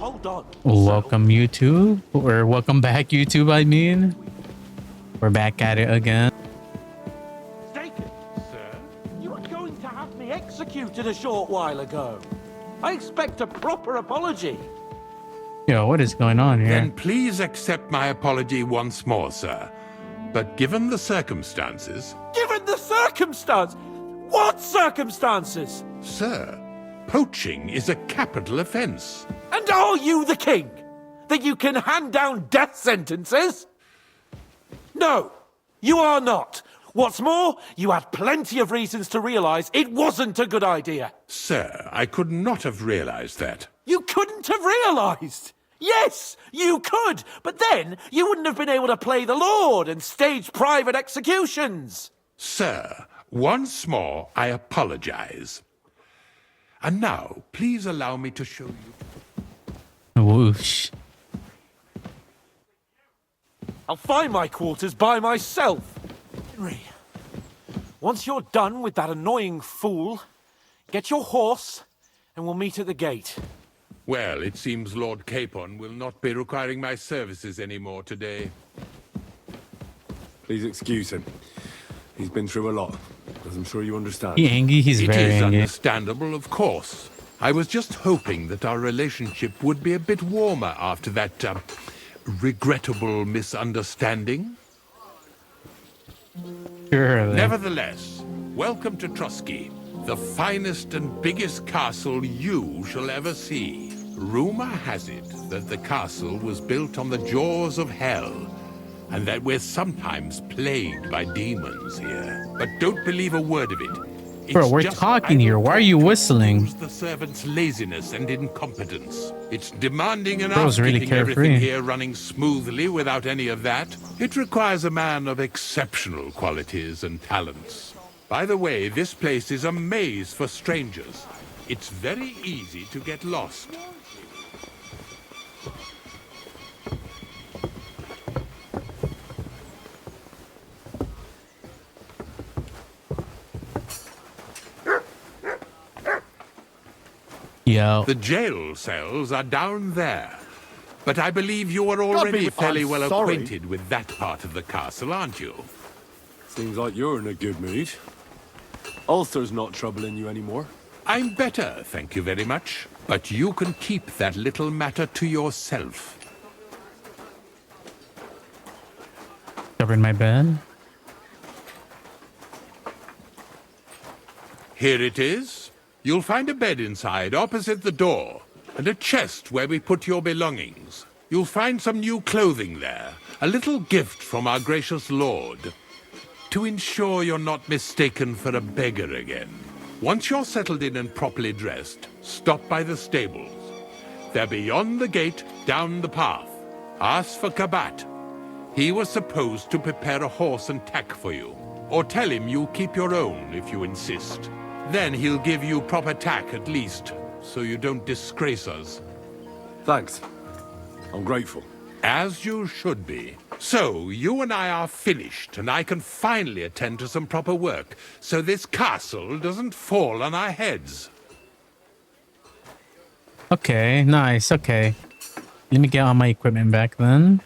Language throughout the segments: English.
Hold on. Welcome YouTube, or welcome back YouTube, I mean. We're back at it again. Mistaken, sir. You were going to have me executed a short while ago. I expect a proper apology. Yo, what is going on here? Then please accept my apology once more, sir. But given the circumstances... Given the circumstance? What circumstances? Sir, poaching is a capital offence. And are you the king? That you can hand down death sentences? No, you are not. What's more, you had plenty of reasons to realize it wasn't a good idea. Sir, I could not have realized that. You couldn't have realized. Yes, you could, but then you wouldn't have been able to play the Lord and stage private executions. Sir, once more, I apologize. And now, please allow me to show you... Whoosh. I'll find my quarters by myself. Henry, once you're done with that annoying fool, get your horse and we'll meet at the gate. Well, it seems Lord Capon will not be requiring my services anymore today. Please excuse him. He's been through a lot, as I'm sure you understand. He angry? He's very angry. It is understandable, of course. I was just hoping that our relationship would be a bit warmer after that, regrettable misunderstanding. Surely. Nevertheless, welcome to Trusky, the finest and biggest castle you shall ever see. Rumor has it that the castle was built on the jaws of hell, and that we're sometimes plagued by demons here. But don't believe a word of it. Bro, we're talking here. Why are you whistling? The servants' laziness and incompetence. It's demanding enough Bro's really keeping everything carefree. here running smoothly without any of that. It requires a man of exceptional qualities and talents. By the way, this place is a maze for strangers. It's very easy to get lost. Yo. The jail cells are down there. But I believe you are already fairly well acquainted with that part of the castle, aren't you? Seems like you're in a good mood. Ulster's not troubling you anymore. I'm better, thank you very much. But you can keep that little matter to yourself. Covered my bed. Here it is. You'll find a bed inside, opposite the door, and a chest where we put your belongings. You'll find some new clothing there, a little gift from our gracious lord, to ensure you're not mistaken for a beggar again. Once you're settled in and properly dressed, stop by the stables. They're beyond the gate, down the path. Ask for Kabat. He was supposed to prepare a horse and tack for you, or tell him you'll keep your own if you insist. Then he'll give you proper tack at least, so you don't disgrace us. Thanks. I'm grateful. As you should be. So, you and I are finished, and I can finally attend to some proper work, so this castle doesn't fall on our heads. Okay, nice. Okay. Let me get all my equipment back then.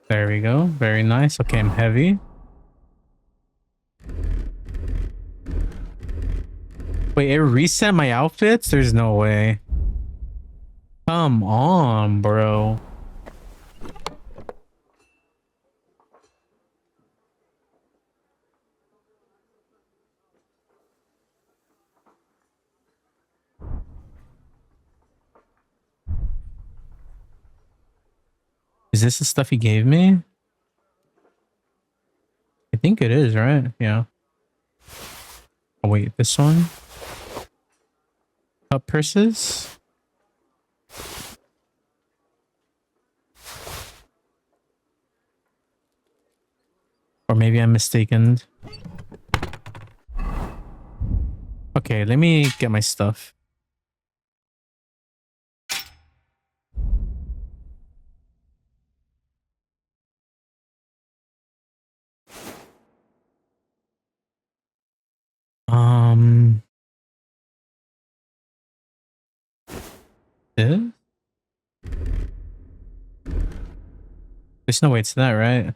There we go. Very nice. Okay, I'm heavy. Wait, it reset my outfits? There's no way. Come on, bro. Is this the stuff he gave me? I think it is, right? Yeah. Oh, wait, this one? Cup purses? Or maybe I'm mistaken. Okay, let me get my stuff. This? There's no way it's that, right?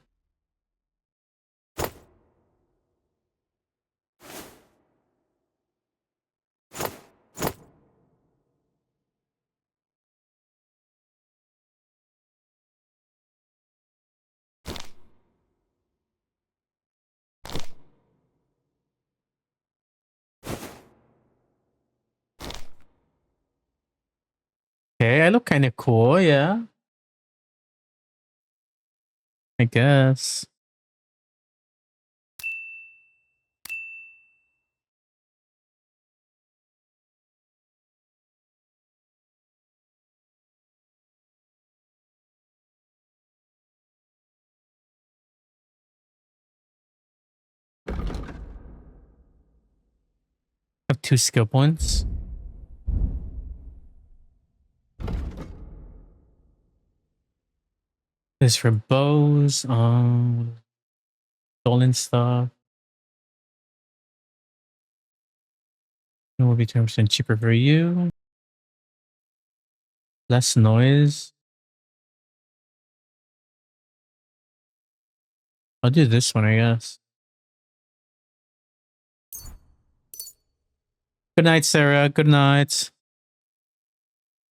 Okay, I look kind of cool, yeah. I guess. I have 2 skill points. This for bows, stolen stuff. It will be 10% cheaper for you. Less noise. I'll do this one, I guess. Good night, Sarah. Good night.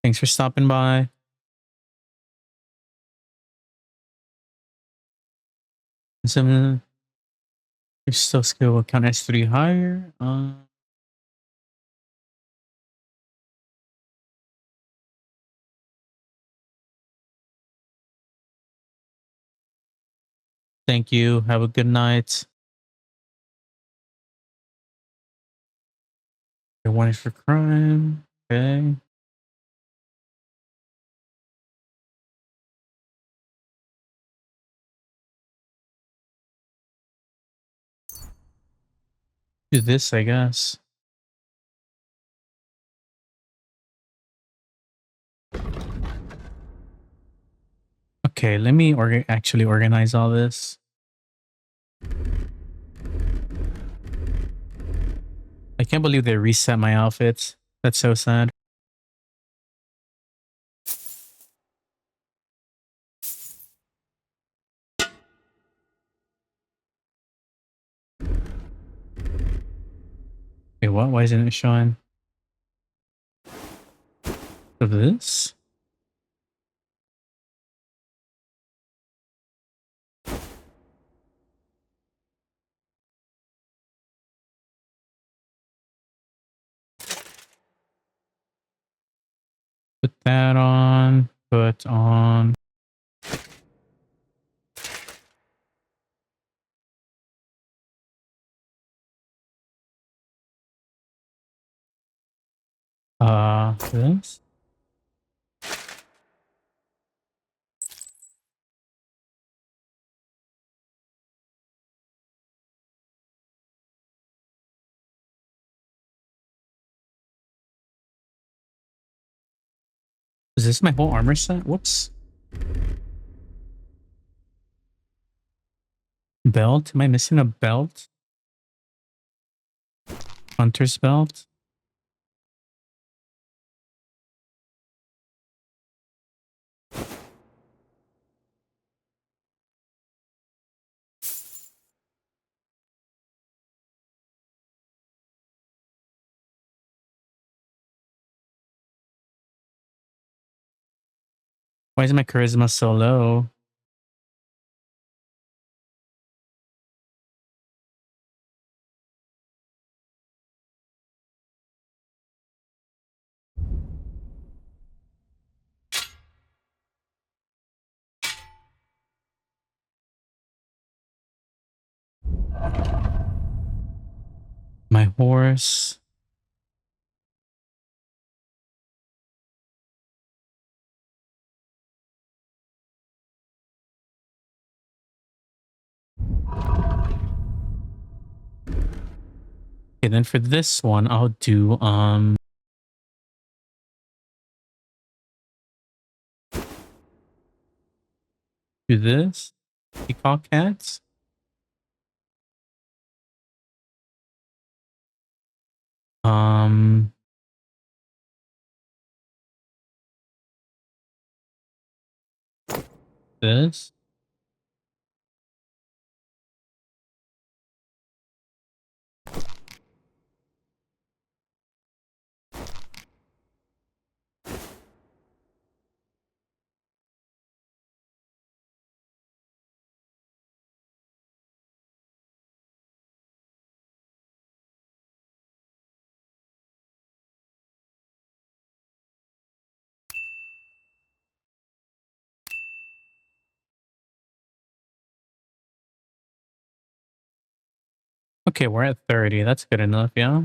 Thanks for stopping by. Some your still skill will count as 3 higher. Thank you. Have a good night. You're wanted for crime. Okay. Do this, I guess. Okay, let me actually organize all this. I can't believe they reset my outfits. That's so sad. Wait, what? Why isn't it showing? Of this? Put that on. Put on. This? Is this my whole armor set? Whoops. Belt? Am I missing a belt? Hunter's belt? Why is my charisma so low? My horse. Okay, then for this one, I'll do do this. Peacock hats. Um This. Okay, we're at 30. That's good enough, yeah?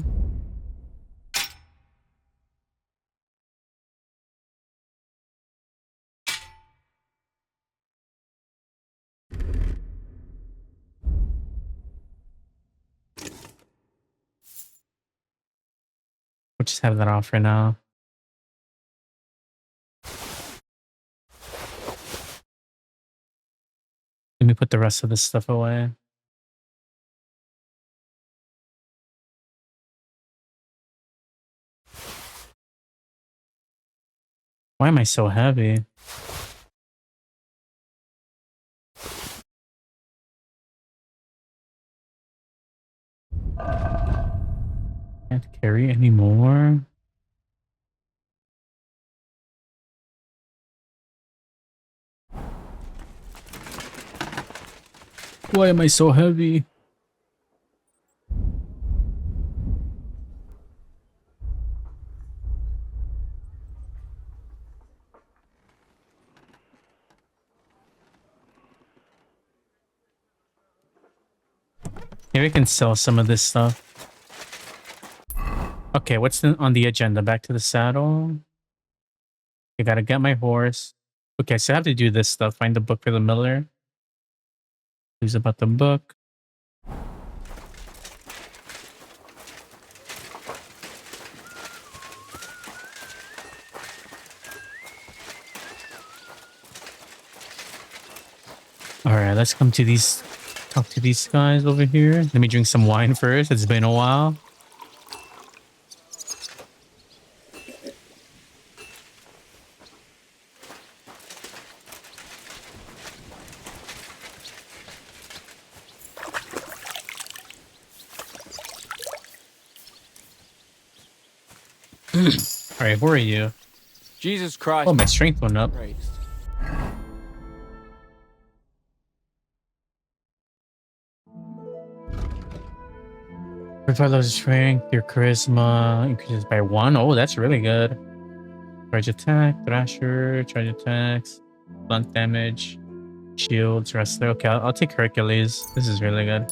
We'll just have that off for now. Let me put the rest of this stuff away. Why am I so heavy? Can't carry anymore. Why am I so heavy? Maybe I can sell some of this stuff. Okay, what's on the agenda? Back to the saddle. I gotta get my horse. Okay, so I have to do this stuff. Find the book for the miller. Who's about the book? Alright, let's come to these... Talk to these guys over here. Let me drink some wine first. It's been a while. Alright, who are you? Jesus Christ. Oh, my strength went up. Christ. Revive loves strength, your charisma increases by 1. Oh, that's really good. Charge attack, thrasher, charge attacks, blunt damage, shields, wrestler. Okay, I'll take Hercules. This is really good.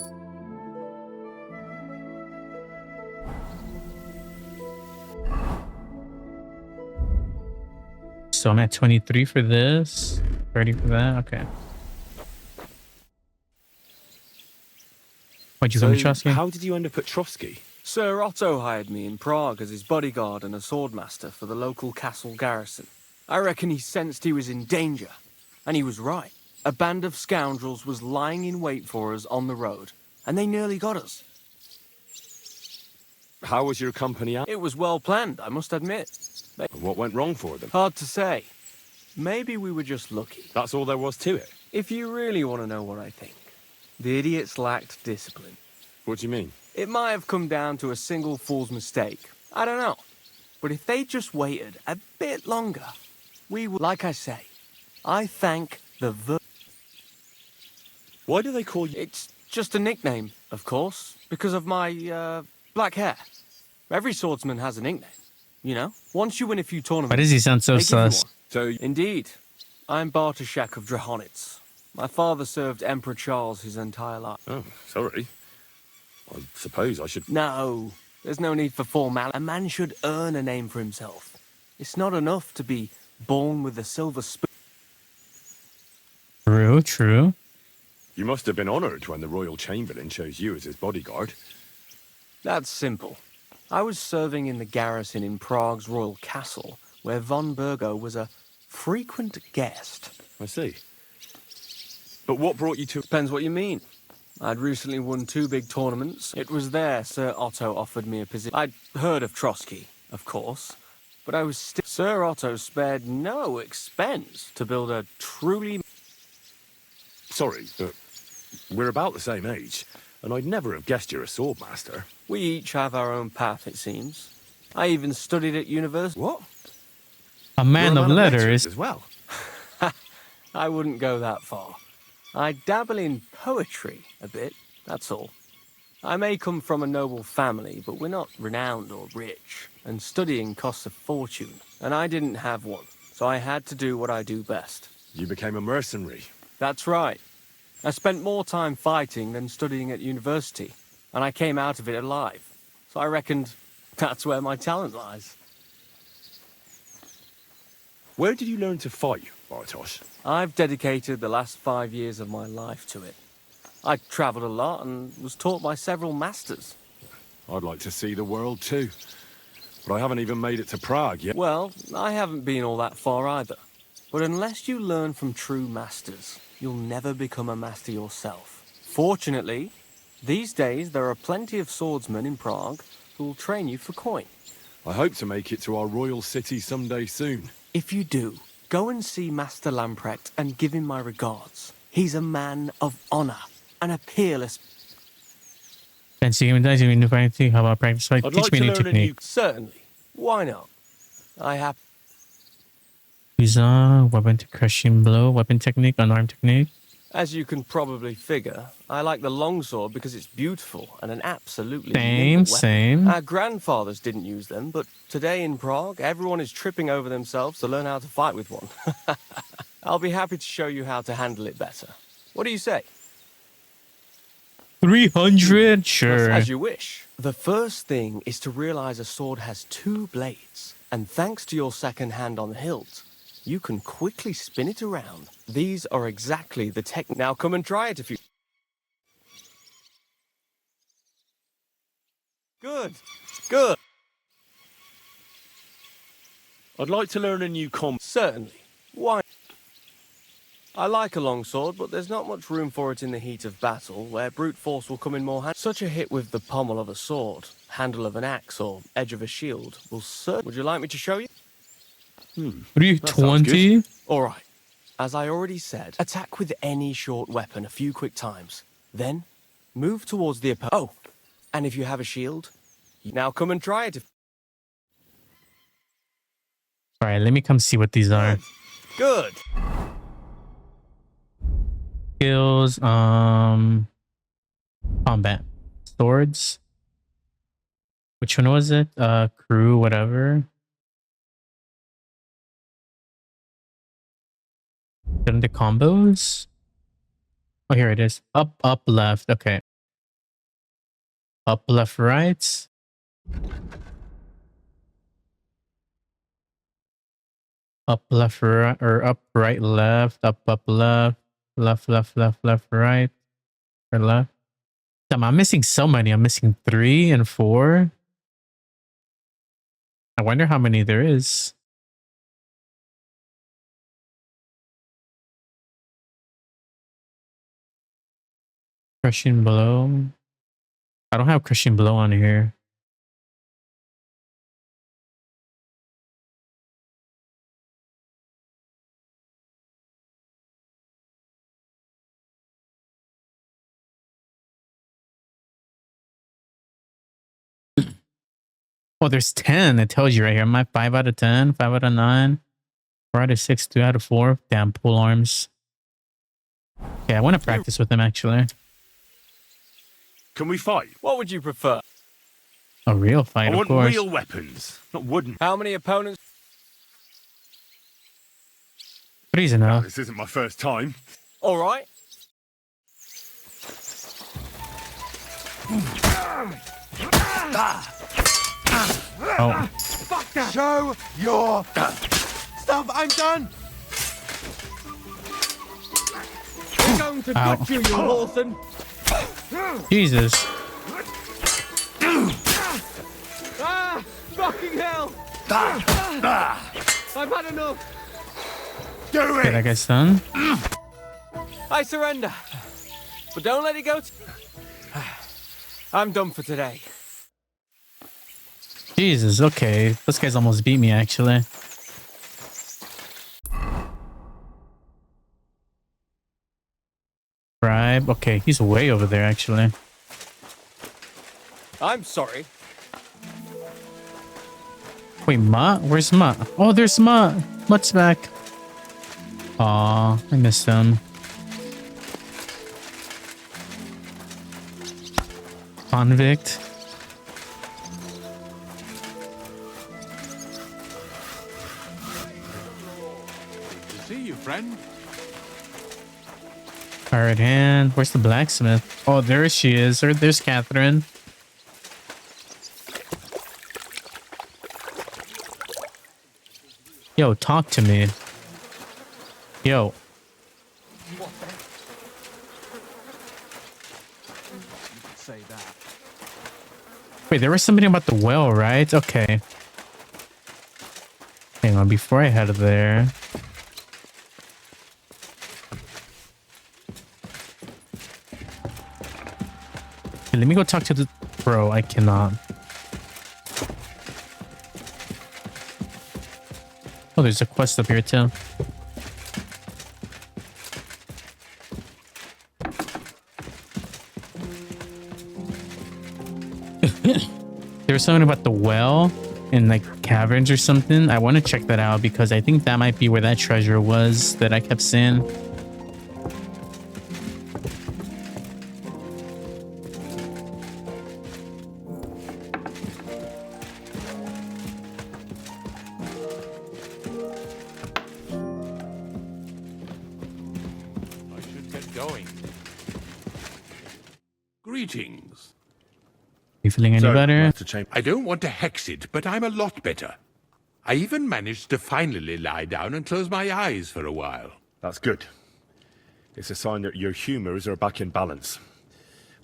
So I'm at 23 for this, 30 for that. Okay. Why'd you come to Trotsky? How did you end up at Trotsky? Sir Otto hired me in Prague as his bodyguard and a swordmaster for the local castle garrison. I reckon he sensed he was in danger. And he was right. A band of scoundrels was lying in wait for us on the road, and they nearly got us. How was your company out? It was well planned, I must admit. What went wrong for them? Hard to say. Maybe we were just lucky. That's all there was to it. If you really want to know what I think, the idiots lacked discipline. What do you mean? It might have come down to a single fool's mistake. I don't know. But if they just waited a bit longer, we would... Like I say, I thank the Why do they call you... It's just a nickname, of course, because of my, black hair. Every swordsman has a nickname, you know? Once you win a few tournaments... Why does he sound so they give you sus? one. So, Indeed. I'm Bartoszek of Drahonitz. My father served Emperor Charles his entire life. oh, sorry. I suppose I should... No, there's no need for formality. A man should earn a name for himself. It's not enough to be born with a silver spoon. True, true. You must have been honoured when the Royal Chamberlain chose you as his bodyguard. That's simple. I was serving in the garrison in Prague's royal castle, where von Burgo was a frequent guest. I see. But what brought you to... Depends what you mean. I'd recently won 2 big tournaments. It was there Sir Otto offered me a position. I'd heard of Trotsky, of course, but I was still... Sir Otto spared no expense to build a truly... Sorry, but we're about the same age, and I'd never have guessed you're a swordmaster. We each have our own path, it seems. I even studied at university. What? A man You're of a letters. as well. I wouldn't go that far. I dabble in poetry a bit, that's all. I may come from a noble family, but we're not renowned or rich, and studying costs a fortune, and I didn't have one, so I had to do what I do best. You became a mercenary. That's right. I spent more time fighting than studying at university, and I came out of it alive, so I reckoned that's where my talent lies. Where did you learn to fight, Bartosz? I've dedicated the last 5 years of my life to it. I travelled a lot and was taught by several masters. I'd like to see the world too. But I haven't even made it to Prague yet. Well, I haven't been all that far either. But unless you learn from true masters, you'll never become a master yourself. Fortunately, these days there are plenty of swordsmen in Prague who will train you for coin. I hope to make it to our royal city someday soon. If you do, go and see Master Lamprecht and give him my regards. He's a man of honor and a peerless... Fancy game dice, you need to find how about practice fight? I'd Teach like me to a new learn a technique. new... Certainly. Why not? I have... Use weapon to crushing blow, weapon technique, unarmed technique. As you can probably figure, I like the longsword because it's beautiful and an absolutely Same, nimble weapon. same. Our grandfathers didn't use them, but today in Prague, everyone is tripping over themselves to learn how to fight with one. I'll be happy to show you how to handle it better. What do you say? 300? Sure. As you wish. The first thing is to realize a sword has 2 blades, and thanks to your second hand on the hilt, you can quickly spin it around. These are exactly the technique. Now come and try it if you... Good. Good. I'd like to learn a new Certainly. Why? I like a longsword, but there's not much room for it in the heat of battle, where brute force will come in more handy. Such a hit with the pommel of a sword, handle of an axe, or edge of a shield will certainly... Would you like me to show you? What are you, sounds 20? All right. As I already said, attack with any short weapon a few quick times. Then, move towards the opponent. Oh, and if you have a shield, now come and try it. Alright, let me come see what these are. Good. Skills, combat. Swords. Which one was it? Crew, whatever. Then the combos? Oh, here it is. Up, up, left. Okay. Up, left, right. Up, left, right, or up, right, left. Up, left. Left, left, left, left, right. Or left. Damn, I'm missing so many. I'm missing 3 and 4. I wonder how many there is. Crushing blow. I don't have crushing blow on here. Oh, there's 10. It tells you right here. Am I 5 out of 10? 5 out of 9? 4 out of 6? 2 out of 4? Damn, pull arms. Yeah, I want to practice with them actually. Can we fight? What would you prefer? A real fight, I of want course. real weapons, not wooden. How many opponents? 3's enough. This isn't my first time. All right. Oh, Show your stuff. I'm done. We're going to Ow. gut you, you Lawson. Jesus. Ah! Fucking hell! I've had enough. Do Okay, that guy's done. I surrender. But don't let it go. I'm done for today. Jesus, okay. This guy's almost beat me actually. scribe. Okay, he's way over there, actually. I'm sorry. Wait, Ma? Where's Ma? Oh, there's Ma. Mutt's back. Aw, I missed him. Convict. Good to see you, friend. Pirate hand. Where's the blacksmith? Oh, there she is. Or there's Catherine. Yo, talk to me. Yo. Say that. Wait, there was something about the well, right? Okay. Hang on, before I head there. Okay, let me go talk to the... Bro, I cannot. Oh, there's a quest up here, too. There was something about the well in like caverns or something. I want to check that out because I think that might be where that treasure was that I kept seeing. I should get going. Greetings. You feeling any better? Master Chamber. I don't want to hex it, but I'm a lot better. I even managed to finally lie down and close my eyes for a while. That's good. It's a sign that your humours are back in balance.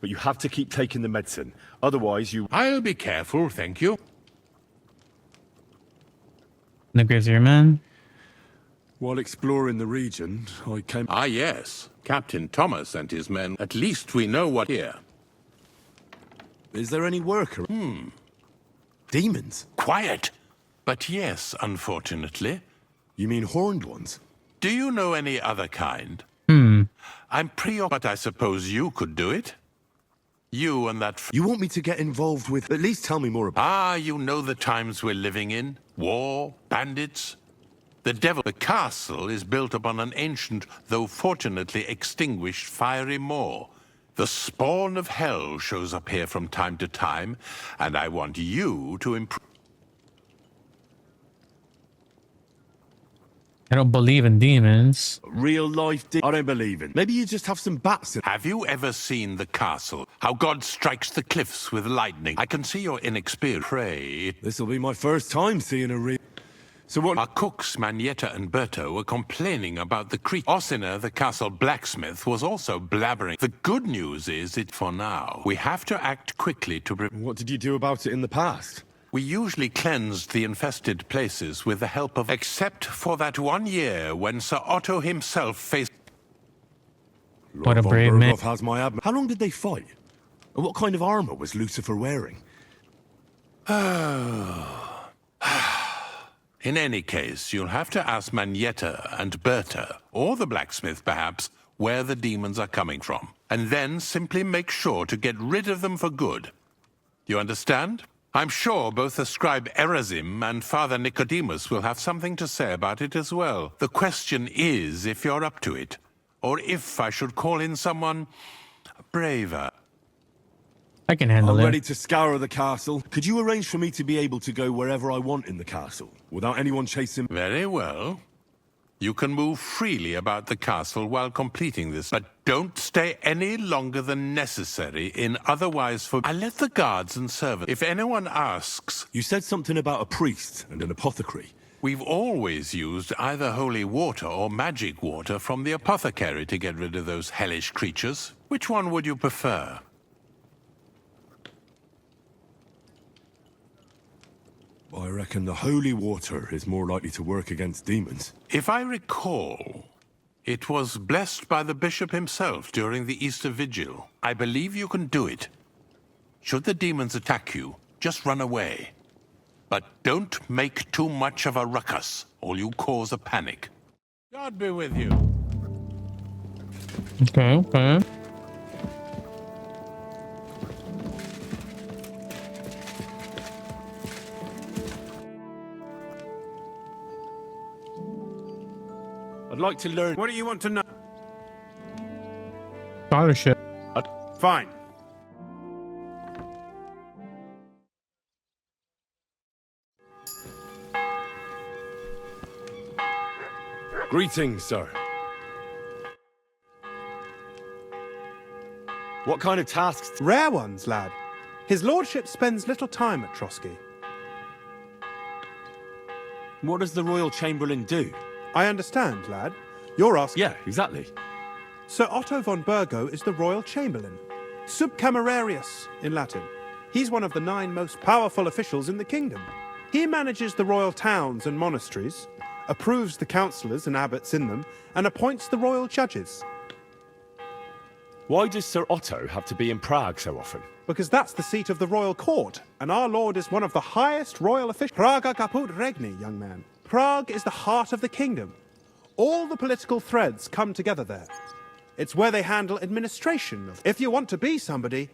But you have to keep taking the medicine. Otherwise, you... I'll be careful, thank you. The Grazier man. While exploring the region, I came... Ah, yes. Captain Thomas and his men. At least we know what here. Is there any work? Demons? Quiet. But yes, unfortunately. You mean horned ones? Do you know any other kind? I'm but I suppose you could do it. You and that... You want me to get involved with... At least tell me more about... Ah, you know the times we're living in. War, bandits. The devil... The castle is built upon an ancient, though fortunately extinguished, fiery moor. The spawn of hell shows up here from time to time, and I want you to improve... I don't believe in demons. Real life I don't believe in. Maybe you just have some bats in... Have you ever seen the castle? How God strikes the cliffs with lightning? I can see you're inexperienced. Pray. This'll be my first time seeing a real... So what... Our cooks, Manietta and Berto, were complaining about the creature. Ossiner, the castle blacksmith, was also blabbering. The good news is it for now. We have to act quickly to... What did you do about it in the past? We usually cleansed the infested places with the help of... Except for that 1 year when Sir Otto himself faced... What a Von brave man. Berghoff has my ab... How long did they fight? And what kind of armor was Lucifer wearing? In any case, you'll have to ask Manietta and Berta, or the blacksmith perhaps, where the demons are coming from. And then simply make sure to get rid of them for good. You understand? I'm sure both the scribe Erazim and Father Nicodemus will have something to say about it as well. The question is if you're up to it, or if I should call in someone braver. I can handle I'm it. ready to scour the castle. Could you arrange for me to be able to go wherever I want in the castle, without anyone chasing... Very well. You can move freely about the castle while completing this, but don't stay any longer than necessary in otherwise for... I'll let the guards and servants... If anyone asks... You said something about a priest and an apothecary. We've always used either holy water or magic water from the apothecary to get rid of those hellish creatures. Which one would you prefer? I reckon the holy water is more likely to work against demons. If I recall, it was blessed by the bishop himself during the Easter Vigil. I believe you can do it. Should the demons attack you, just run away. But don't make too much of a ruckus, or you cause a panic. God be with you. Okay, okay. I'd like to learn. What do you want to know? Scholarship. Fine. Greetings, sir. What kind of tasks? Rare ones, lad. His lordship spends little time at Trotsky. What does the Royal Chamberlain do? I understand, lad. You're asking... Yeah, exactly. Sir Otto von Burgo is the Royal Chamberlain. Subcamerarius in Latin. He's one of the 9 most powerful officials in the kingdom. He manages the royal towns and monasteries, approves the councillors and abbots in them, and appoints the royal judges. Why does Sir Otto have to be in Prague so often? Because that's the seat of the royal court, and our lord is one of the highest royal officials. Praga caput regni, young man. Prague is the heart of the kingdom. All the political threads come together there. It's where they handle administration. If you want to be somebody,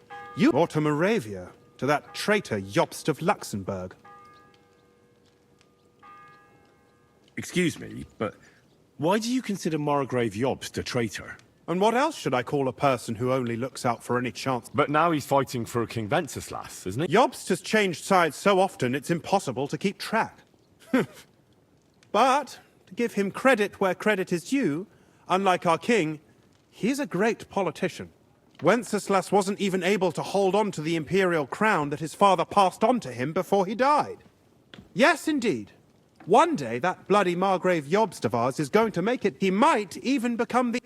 or to Moravia, to that traitor Jobst of Luxembourg. Excuse me, but why do you consider Margrave Jobst a traitor? And what else should I call a person who only looks out for any chance? But now he's fighting for King Wenceslas, isn't he? Jobst has changed sides so often it's impossible to keep track. But, to give him credit where credit is due, unlike our king, he's a great politician. Wenceslas wasn't even able to hold on to the imperial crown that his father passed on to him before he died. Yes, indeed. One day that bloody Margrave Jobst of ours is going to make it. He might even become the...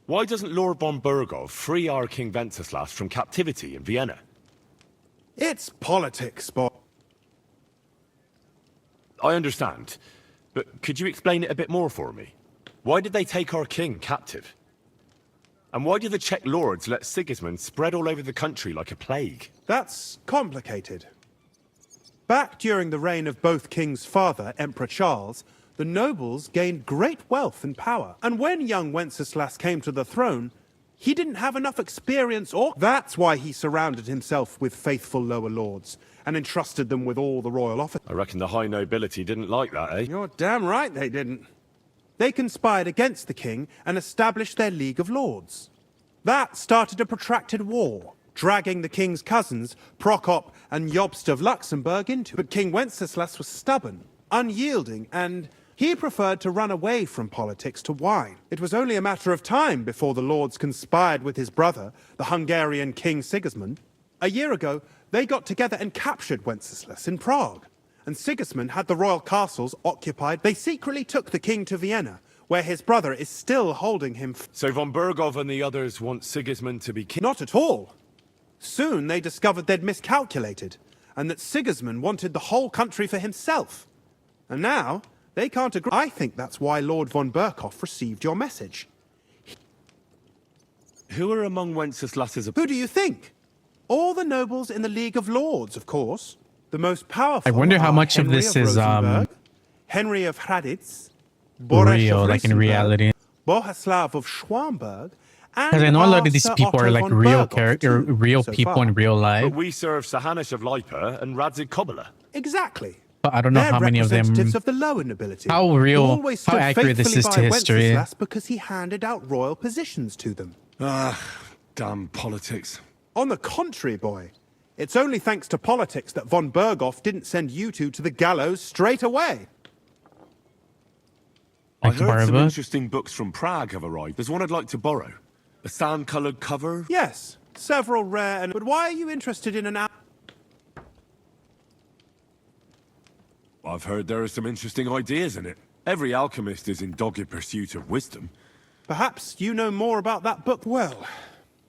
Why doesn't Lord von Burgov free our King Wenceslas from captivity in Vienna? It's politics, boy. I understand, but could you explain it a bit more for me? Why did they take our king captive? And why did the Czech lords let Sigismund spread all over the country like a plague? That's complicated. Back during the reign of both King's father, Emperor Charles, the nobles gained great wealth and power. And when young Wenceslas came to the throne, he didn't have enough experience or... That's why he surrounded himself with faithful lower lords and entrusted them with all the royal office. I reckon the high nobility didn't like that, eh? You're damn right they didn't. They conspired against the king and established their League of Lords. That started a protracted war, dragging the king's cousins, Prokop and Jobst of Luxembourg, into it. But King Wenceslas was stubborn, unyielding, and he preferred to run away from politics to wine. It was only a matter of time before the lords conspired with his brother, the Hungarian King Sigismund. A year ago, they got together and captured Wenceslas in Prague. And Sigismund had the royal castles occupied. They secretly took the king to Vienna, where his brother is still holding him. So von Burgov and the others want Sigismund to be king? Not at all. Soon they discovered they'd miscalculated, and that Sigismund wanted the whole country for himself. And now, they can't agree. I think that's why Lord von Burkhoff received your message. Who are among Wenceslas's... Who do you think? All the nobles in the League of Lords, of course. The most powerful. I wonder how are much of Henry this is Rosenberg, Henry of Hraditz, real, like in reality. Bohuslav of Schwamberg, and Because I know a lot of these Sir people are Otto like von real Burghoff, character, too, real so people far. in real But life. we serve Sahanish of Lipa and Radzik Kobala. Exactly. But I don't know They're how many of them. representatives of the lower nobility. How who real, always how stood accurate this is to faithfully by history. Wenceslas because he handed out royal positions to them. Damn politics. On the contrary, boy, it's only thanks to politics that von Burghoff didn't send you two to the gallows straight away. I Like to borrow heard a some book? interesting books from Prague have arrived. There's one I'd like to borrow. A sand-coloured cover. Yes, several rare and... But why are you interested in an... I've heard there are some interesting ideas in it. Every alchemist is in dogged pursuit of wisdom. Perhaps you know more about that book. Well,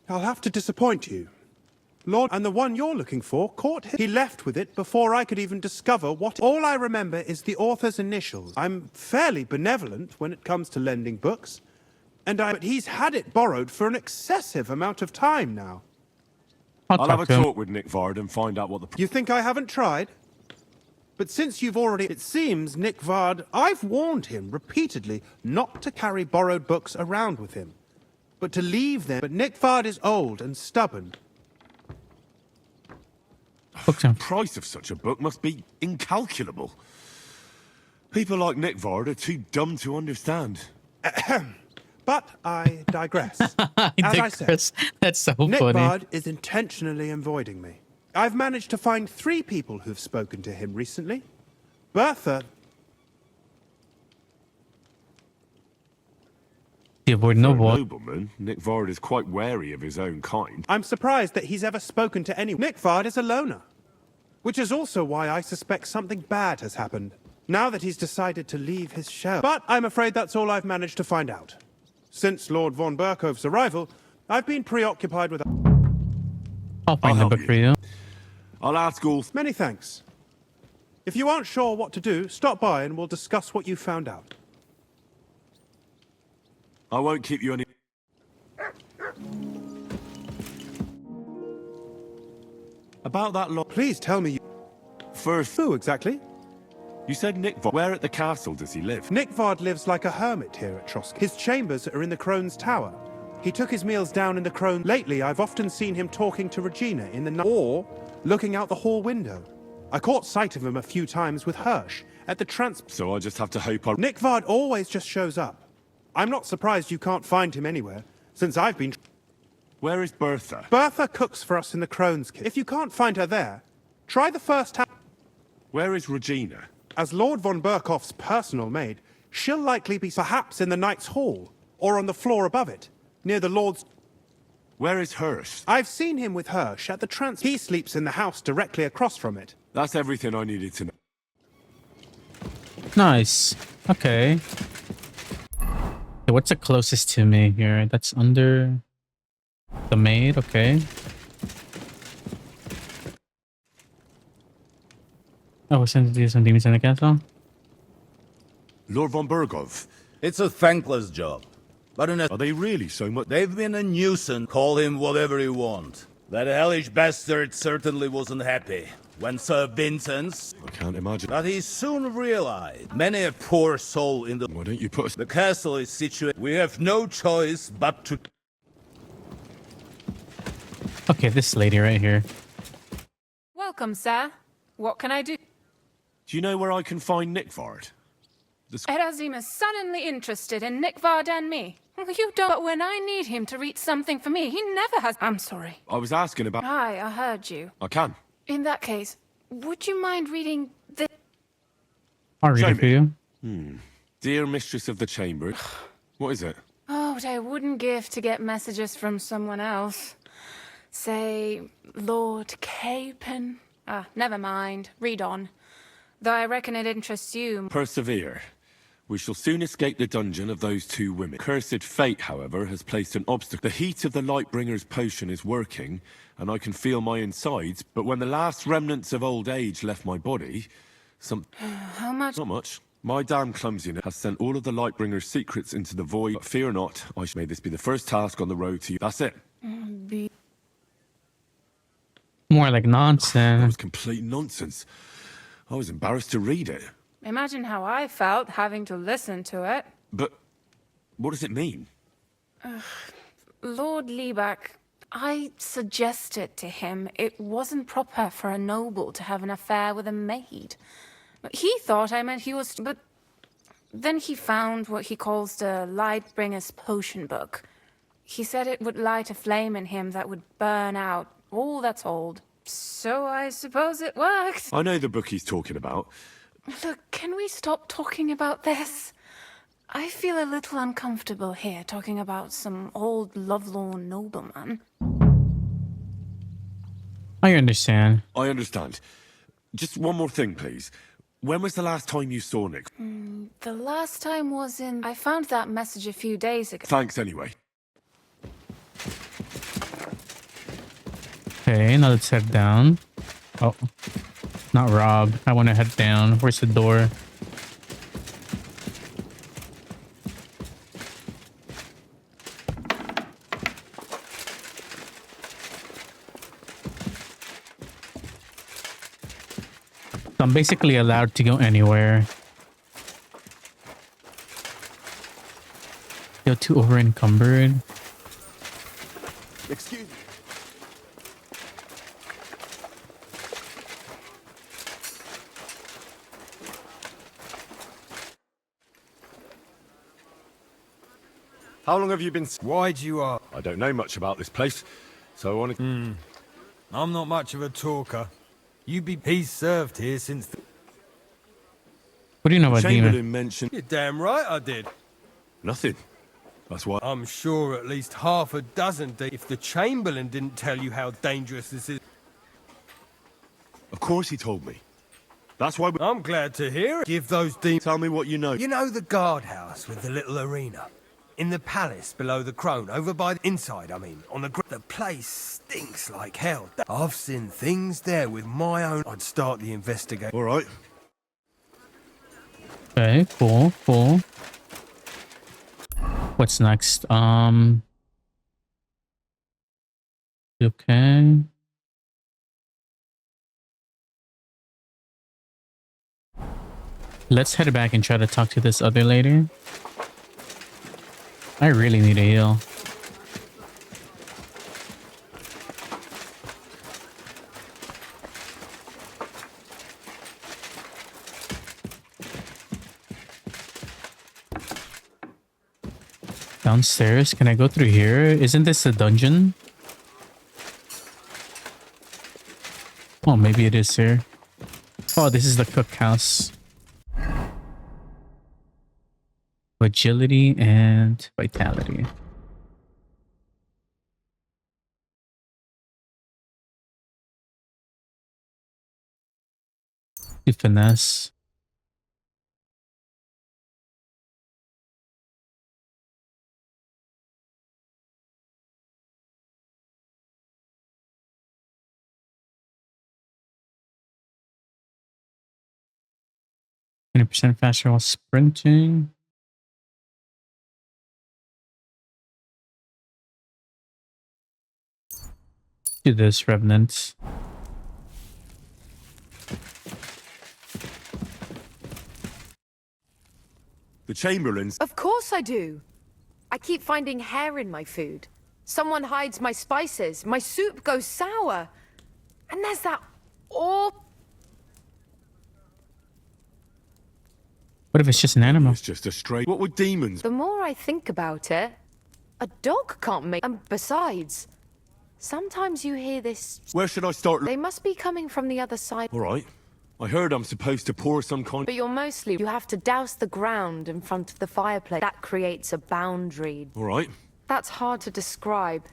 I'll have to disappoint you. Lord, and the one you're looking for caught him. He left with it before I could even discover what... All I remember is the author's initials. I'm fairly benevolent when it comes to lending books. But he's had it borrowed for an excessive amount of time now. I'll have a to him. talk with Nick Vard and find out what the... You think I haven't tried? But since you've already... It seems Nick Vard... I've warned him repeatedly not to carry borrowed books around with him, but to leave them. But Nick Vard is old and stubborn. Booked him. price of such a book must be incalculable. People like Nick Vard are too dumb to understand. But I digress. As I said, That's so Nick funny. Bard is intentionally avoiding me. I've managed to find 3 people who've spoken to him recently. Bertha, The avoid For a noble. nobleman, Nick Vard is quite wary of his own kind. I'm surprised that he's ever spoken to anyone. Nick Vard is a loner. Which is also why I suspect something bad has happened. Now that he's decided to leave his shell. But I'm afraid that's all I've managed to find out. Since Lord von Berkove's arrival, I've been preoccupied with... I'll find the help book you. for you. I'll ask all... Many thanks. If you aren't sure what to do, stop by and we'll discuss what you found out. I won't keep you any... About that lot... Please tell me First, who exactly? you said Nick Vard. Where at the castle does he live? Nick Vard lives like a hermit here at Trosk. His chambers are in the Crone's Tower. He took his meals down in the Crone. Lately, I've often seen him talking to Regina in the night or looking out the hall window. I caught sight of him a few times with Hirsch at the So I just have to hope I... Nick Vard always just shows up. I'm not surprised you can't find him anywhere, since I've been... Where is Bertha? Bertha cooks for us in the Crone's kitchen. If you can't find her there, try the first house. Where is Regina? As Lord von Berkoff's personal maid, she'll likely be perhaps in the Knight's Hall, or on the floor above it, near the Lord's... Where is Hirsch? I've seen him with Hirsch at the He sleeps in the house directly across from it. That's everything I needed to know. Nice. Okay. What's the closest to me here? That's under the maid. Okay. Oh, we're sent to do some demons in the castle. Lord von Bergov, It's a thankless job. But in a... are they really so much... They've been a nuisance. Call him whatever you want. That hellish bastard certainly wasn't happy when Sir Vincent's... I can't imagine. But he soon realized many a poor soul in the... Why don't you put us... The castle is situated... We have no choice but to... Okay, this lady right here. Welcome, sir. What can I do? Do you know where I can find Nick Vard? Erazim is suddenly interested in Nick Vard and me. You don't, but when I need him to read something for me, he never has. I'm sorry. I was asking about... Hi, I heard you. I can. In that case, would you mind reading this? I'll read Show it for me. you. Dear Mistress of the Chamber... What is it? Oh, what I wouldn't give to get messages from someone else. Say, Lord Capen. Ah, never mind. Read on. Though I reckon it interests you. Persevere. We shall soon escape the dungeon of those 2 women. Cursed fate, however, has placed an obstacle. The heat of the Lightbringer's potion is working, and I can feel my insides, but when the last remnants of old age left my body, How much? Not much. My damn clumsiness has sent all of the Lightbringer's secrets into the void. But fear not, may this be the first task on the road to you. That's it. More like That nonsense. was complete nonsense. I was embarrassed to read it. Imagine how I felt having to listen to it. But what does it mean? Lord Liebach, I suggested to him it wasn't proper for a noble to have an affair with a maid. He thought I meant he was... But then he found what he calls the Lightbringer's potion book. He said it would light a flame in him that would burn out all that's old. So I suppose it worked. I know the book he's talking about. Look, can we stop talking about this? I feel a little uncomfortable here talking about some old lovelorn nobleman. I understand. I understand. Just one more thing, please. When was the last time you saw Nick? The last time was in... I found that message a few days ago. Thanks anyway. Okay, now let's head down. Oh, not Rob. I want to head down. Where's the door? So I'm basically allowed to go anywhere. Feel too over encumbered. Excuse me. How long have you been... Why'd you ask? I don't know much about this place, so I want to... I'm not much of a talker. He's served here since the... What do you know about Demon? Chamberlain mentioned You're damn right I did. nothing. That's why. I'm sure at least half a dozen if the Chamberlain didn't tell you how dangerous this is. Of course he told me. That's why. I'm glad to hear it. Give those demons... Tell me what you know. You know the guardhouse with the little arena? In the palace below the throne, over by the inside, I mean, on the the place stinks like hell. I've seen things there with my own... I'd start the investigation. All right. Okay, cool, cool. What's next? Okay. Let's head back and try to talk to this other lady. I really need a heal. Downstairs? Can I go through here? Isn't this a dungeon? Oh, maybe it is here. Oh, this is the cookhouse. Agility and vitality. The finesse. %, faster while sprinting. Do this, Revenant. The Chamberlains. Of course I do. I keep finding hair in my food. Someone hides my spices. My soup goes sour. And there's that awful... What if it's just an animal? It's just a stray. What would demons? The more I think about it, a dog can't make... And besides, sometimes you hear this... Where should I start? They must be coming from the other side. All right. I heard I'm supposed to pour some kind. But you're mostly... You have to douse the ground in front of the fireplace. That creates a boundary. All right. That's hard to describe.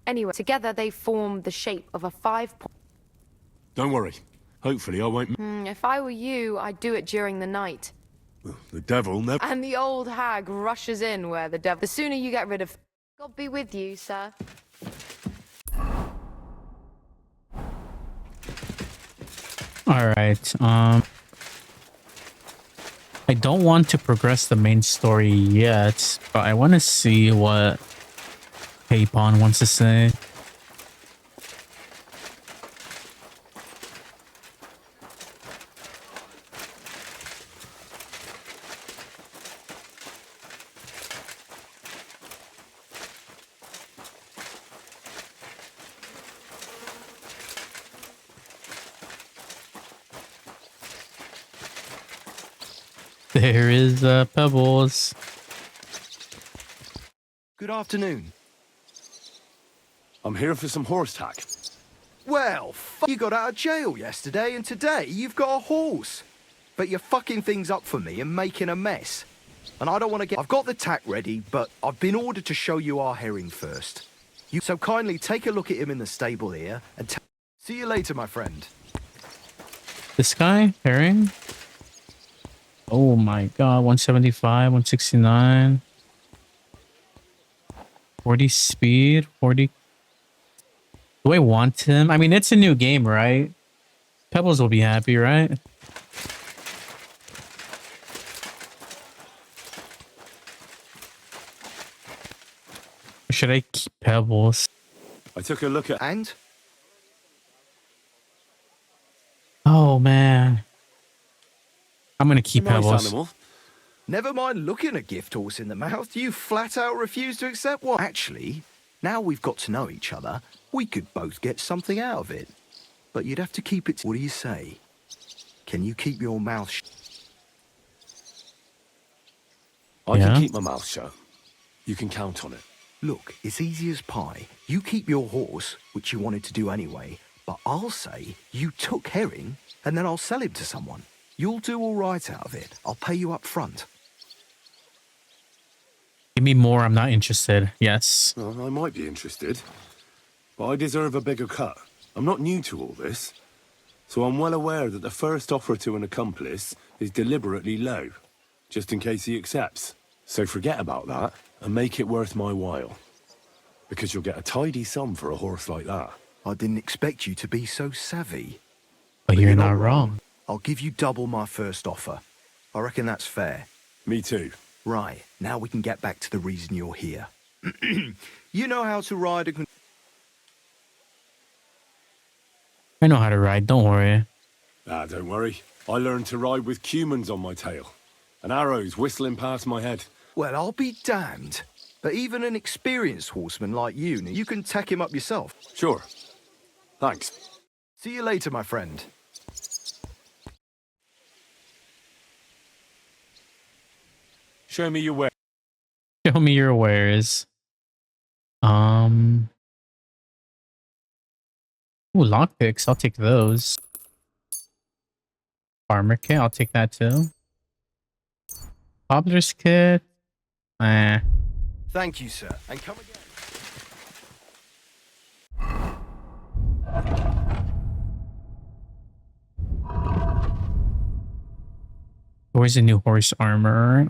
Anyway, together they form the shape of a 5-point... Don't worry. Hopefully I won't. If I were you, I'd do it during the night. The devil never. And the old hag rushes in where the devil... The sooner you get rid of... God be with you, sir. Alright, I don't want to progress the main story yet, but I want to see what Capon wants to say. There is Pebbles. Good afternoon. I'm here for some horse tack. Well, you got out of jail yesterday, and today you've got a horse. But you're fucking things up for me and making a mess. And I don't want to get... I've got the tack ready, but I've been ordered to show you our herring first. So kindly take a look at him in the stable here, and see you later, my friend. This guy? Herring? Oh my god, 175, 169. 40 speed, 40... Do I want him? I mean, it's a new game, right? Pebbles will be happy, right? Or should I keep Pebbles? I took a look at... And? Oh, man. I'm gonna keep Nice Pebbles. animal. Never mind looking a gift horse in the mouth, you flat out refuse to accept one. Actually, now we've got to know each other, we could both get something out of it. But you'd have to keep it... What do you say? Can you keep your mouth shut? I Yeah? can keep my mouth shut. You can count on it. Look, it's easy as pie. You keep your horse, which you wanted to do anyway, but I'll say you took Herring, and then I'll sell him to someone. You'll do all right out of it. I'll pay you up front. Give me more. I'm not interested. Yes. Well, I might be interested, but I deserve a bigger cut. I'm not new to all this, so I'm well aware that the first offer to an accomplice is deliberately low, just in case he accepts. So forget about that and make it worth my while, because you'll get a tidy sum for a horse like that. I didn't expect you to be so savvy. But you're not wrong. I'll give you double my first offer. I reckon that's fair. Me too. Right, now we can get back to the reason you're here. You know how to ride a... I know how to ride. Don't worry. Ah, don't worry. I learned to ride with cumans on my tail and arrows whistling past my head. Well, I'll be damned. But even an experienced horseman like you can tack him up yourself. Sure. Thanks. See you later, my friend. Show me your way. Show me your wares. Ooh, lockpicks. I'll take those. Armor kit. I'll take that too. Cobbler's kit. Thank you, sir. And come again. Where's the new horse armor?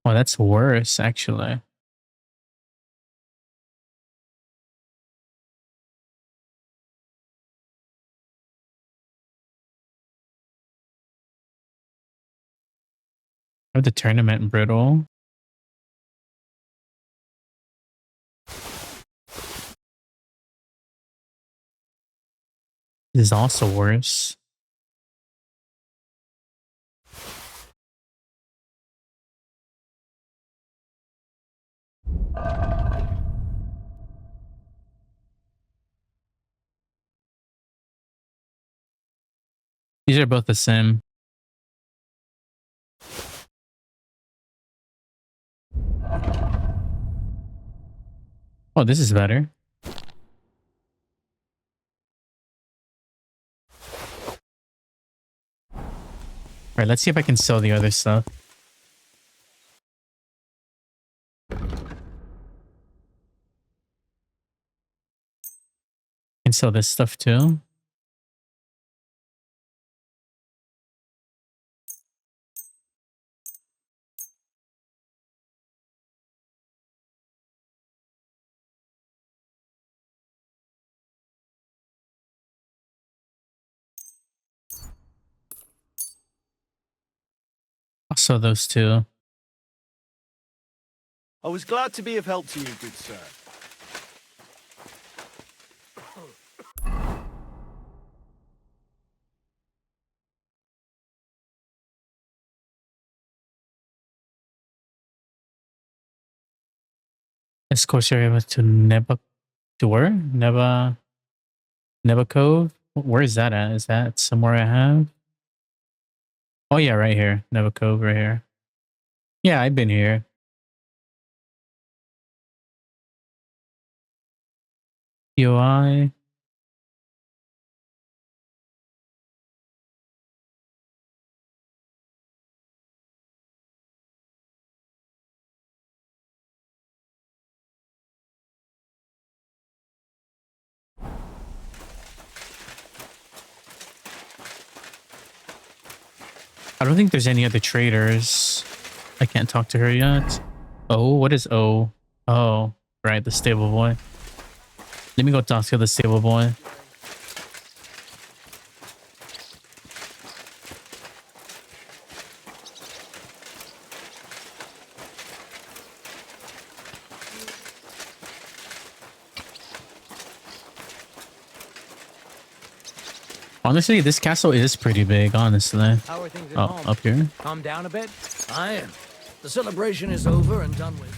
Oh, that's worse, actually. I have the tournament brittle. This is also worse. These are both the same. Oh, this is better. Alright, let's see if I can sell the other stuff. Can sell this stuff too. I'll sell those two. I was glad to be of help to you, good sir. Let's go to Neba Cove. Where is that at? Is that somewhere I have? Oh yeah, right here. Neba Cove right here. Yeah, I've been here. UI. I don't think there's any other traders. I can't talk to her yet. Oh, what is O? Oh, right, the stable boy. Let me go talk to the stable boy. Honestly, this castle is pretty big, honestly. How are things at Oh, home? up here? Calm down a bit? I am. The celebration is over and done with.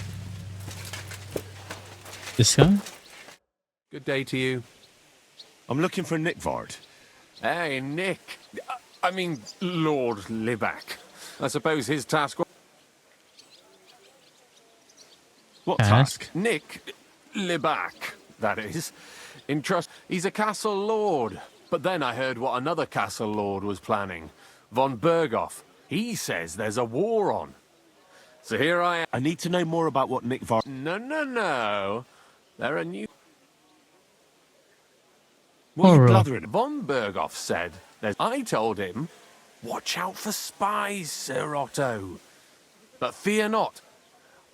This guy? Good day to you. I'm looking for Nickvard. Hey, Nick. I mean, Lord Libac. I suppose his task was... What Task? task? Nick Libac, that is. He's a castle lord. But then I heard what another castle lord was planning. Von Berghoff. He says there's a war on. So here I am. I need to know more about what Nickvard... No. They're a new... What are you Horror. blathering? Von Berghoff said I told him, watch out for spies, Sir Otto. But fear not.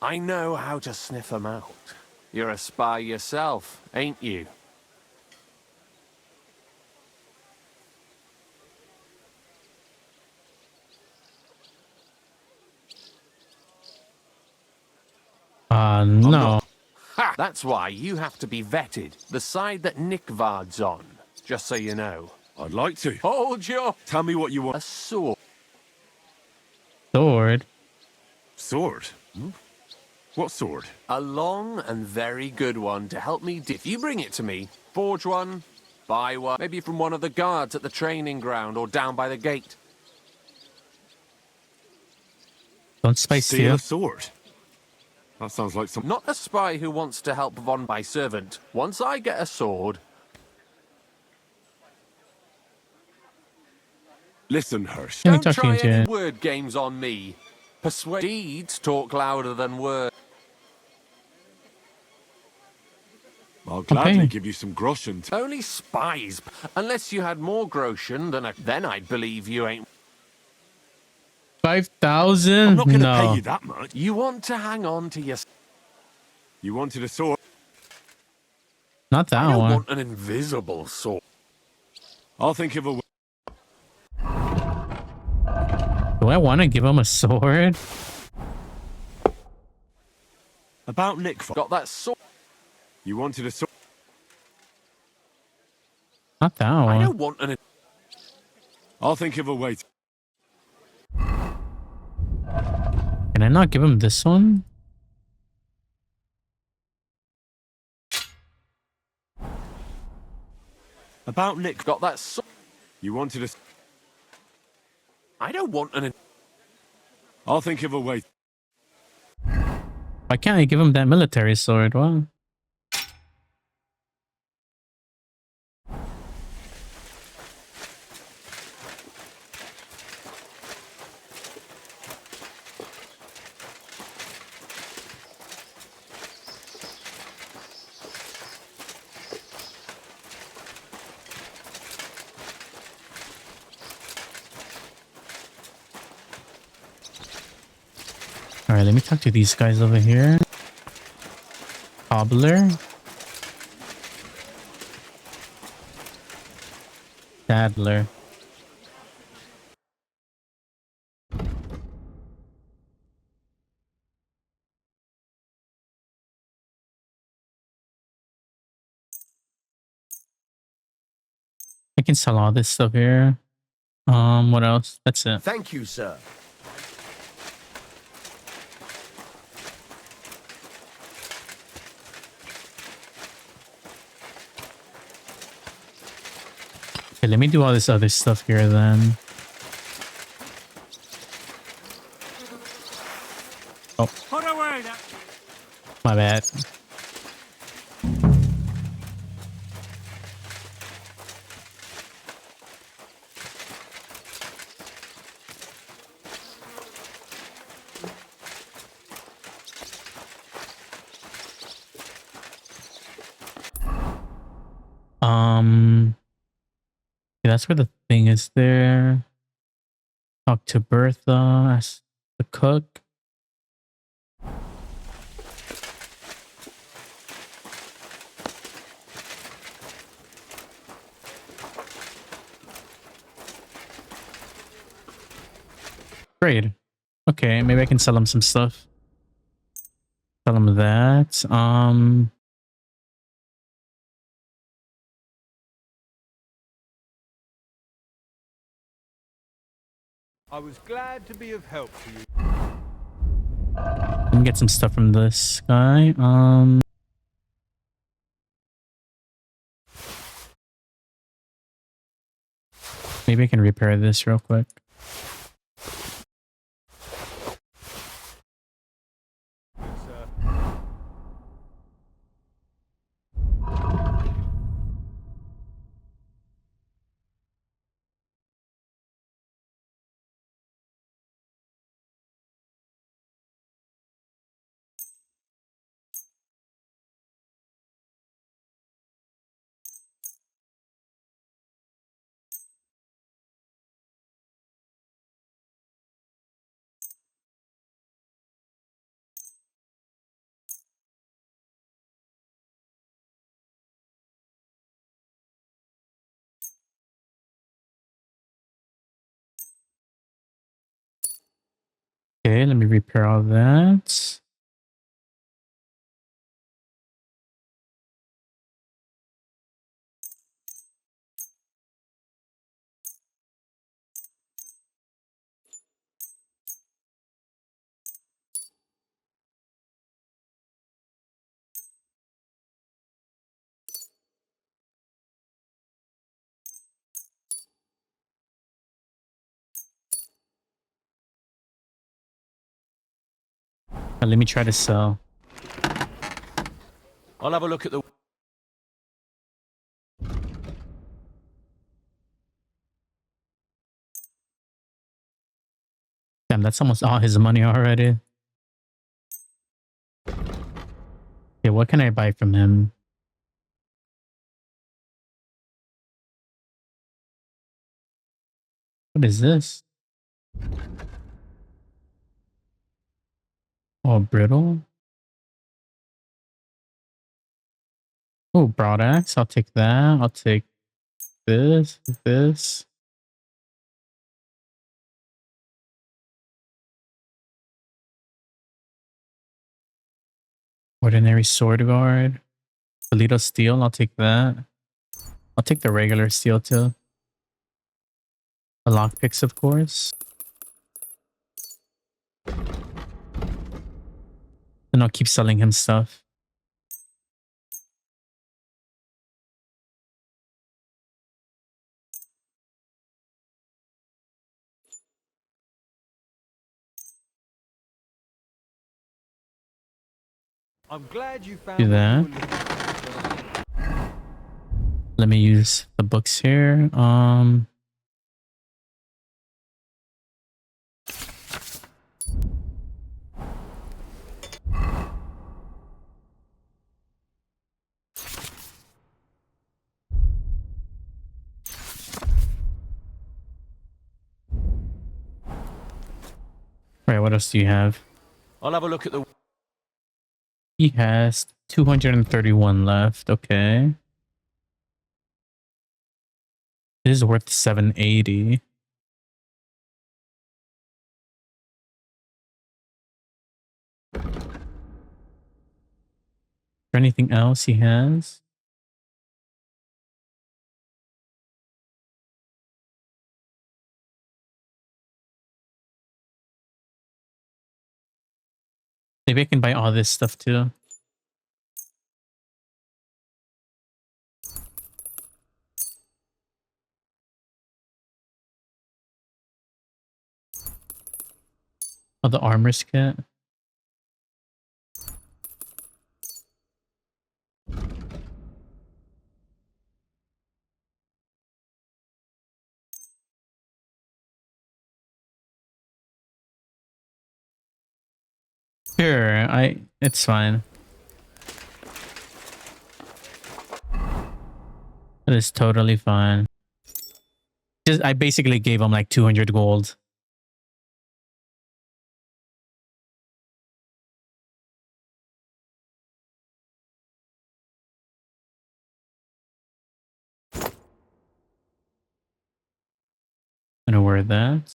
I know how to sniff them out. You're a spy yourself, ain't you? No. Ha! That's why you have to be vetted. The side that Nickvard's on, just so you know. I'd like to. Hold your... Tell me what you A want. sword. Sword? Sword? What sword? A long and very good one to help me... If you bring it to me, forge one, buy one, maybe from one of the guards at the training ground or down by the gate. Don't spice Steal you. a sword? That sounds like some... Not a spy who wants to help Von my servant. Once I get a sword... Listen, Hirsch. Let me Don't talk try to you, any Jen. word games on me. Persuade... Deeds talk louder than words. I'll gladly Okay. give you some groschen. Only spies. Unless you had more groschen, then I'd believe you ain't... 5,000? I'm not going to No. pay you that much. You want to hang on to your... You wanted a sword? Not that I don't one. want an invisible sword. I'll think of a way. Do I want to give him a sword? About Nickvard. Got that sword. You wanted a sword? Not that I one. don't want an... I'll think of a way. Can I not give him this one? About Nick. Got that sword. You wanted a... I don't want an... I'll think of a way. Why can't I give him that military sword? Well, alright, let me talk to these guys over here. Cobbler. Saddler. I can sell all this stuff here. What else? That's it. Thank you, sir. Okay, let me do all this other stuff here then. Oh. My bad. Yeah, that's where the thing is there. Talk to Bertha, ask the cook. Great. Okay, maybe I can sell him some stuff. Sell him that. I was glad to be of help to you. Let me get some stuff from this guy. Maybe I can repair this real quick. Okay, let me repair all that. Let me try to sell. I'll have a look at the... Damn, that's almost all his money already. Okay, what can I buy from him? What is this? Oh, brittle. Oh, broad axe. I'll take that. I'll take this. This. Ordinary sword guard. Toledo steel. I'll take that. I'll take the regular steel too. The lockpicks, of course. And I'll keep selling him stuff. I'm glad you found Do what that. you were looking for. Let me use the books here. Right, what else do you have? I'll have a look at the... He has 231 left. Okay. This is worth 780. Is there anything else he has? Maybe I can buy all this stuff too. Oh, the armor's kit. Sure, it's fine. It is totally fine. I basically gave him like 200 gold. Gonna wear that.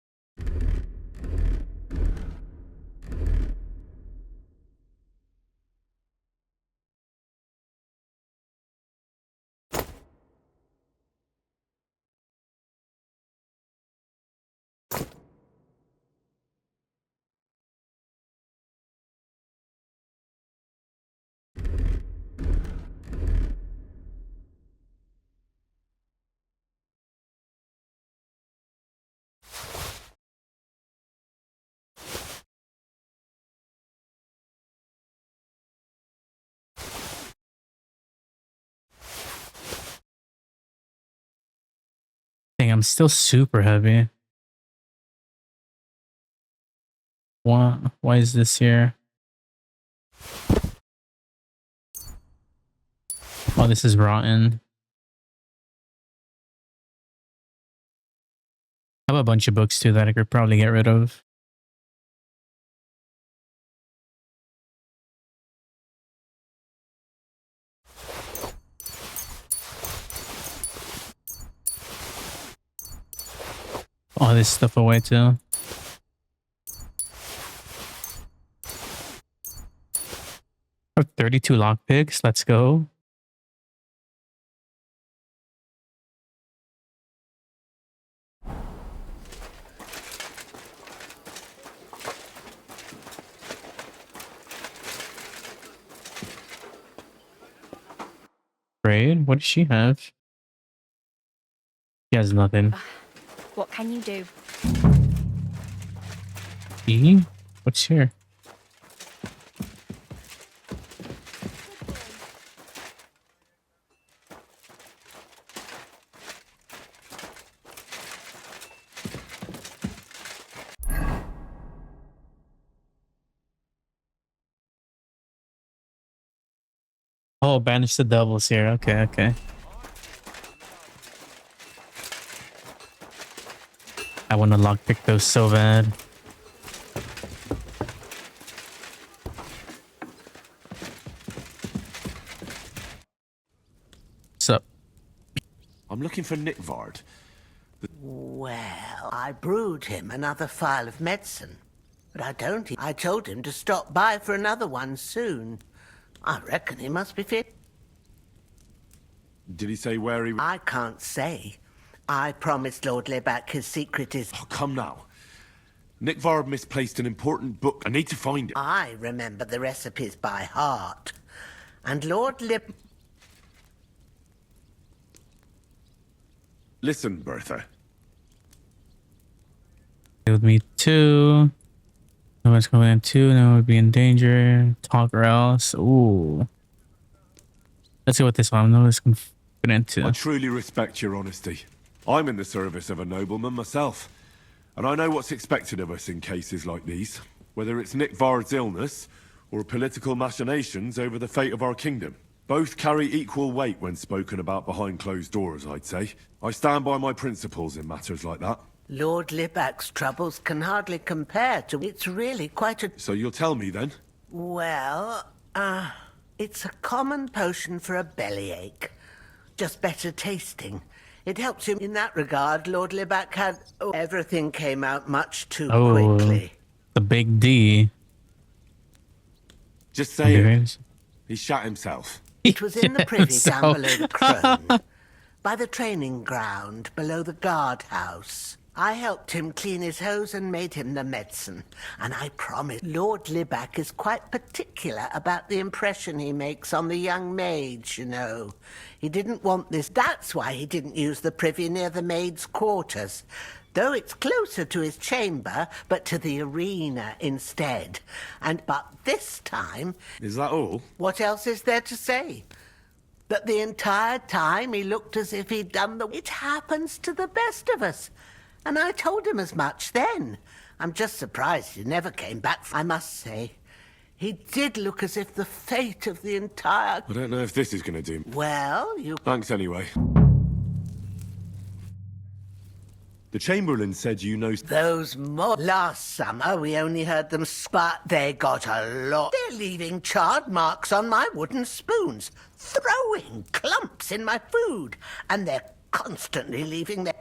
Dang, I'm still super heavy. Why is this here? Oh, this is rotten. I have a bunch of books too that I could probably get rid of. All this stuff away too. I have 32 lockpicks. Let's go. Trade? What does she have? She has nothing. What can you do? E? What's here? Oh, banish the devils here. Okay, okay. I want to lockpick those so bad. What's up? I'm looking for Nick Vard. Well, I brewed him another phial of medicine, but I don't. I told him to stop by for another one soon. I reckon he must be fit. Did he say where he... I can't say. I promised Lord Leback his secret is... Oh, come now. Nick Vard misplaced an important book. I need to find it. I remember the recipes by heart. And Lord Lib... Listen, Bertha. With me too. No one's going in too. No one would be in danger. Talk or else. Ooh. Let's see what this one. No one's confident too. I truly respect your honesty. I'm in the service of a nobleman myself, and I know what's expected of us in cases like these, whether it's Nick Vard's illness or political machinations over the fate of our kingdom. Both carry equal weight when spoken about behind closed doors, I'd say. I stand by my principles in matters like that. Lord Liback's troubles can hardly compare to... It's really quite a... So you'll tell me then? Well, it's a common potion for a bellyache. Just better tasting. It helps him in that regard. Lord Liback had... Oh, everything came out much too quickly. The big D. Just say it. He shot himself. It was in the privy down below the crone. By the training ground, below the guardhouse. I helped him clean his hose and made him the medicine. And I promise, Lord Liback is quite particular about the impression he makes on the young maids, you know. He didn't want this. That's why he didn't use the privy near the maids' quarters. Though it's closer to his chamber, but to the arena instead. But this time... Is that all? What else is there to say? That the entire time he looked as if he'd done the... It happens to the best of us. And I told him as much then. I'm just surprised he never came back, I must say. He did look as if the fate of the entire... I don't know if this is going to do... Well, you... Thanks anyway. The Chamberlain said you know... Those last summer, we only heard them but they got a lot. They're leaving charred marks on my wooden spoons, throwing clumps in my food, and they're constantly leaving their...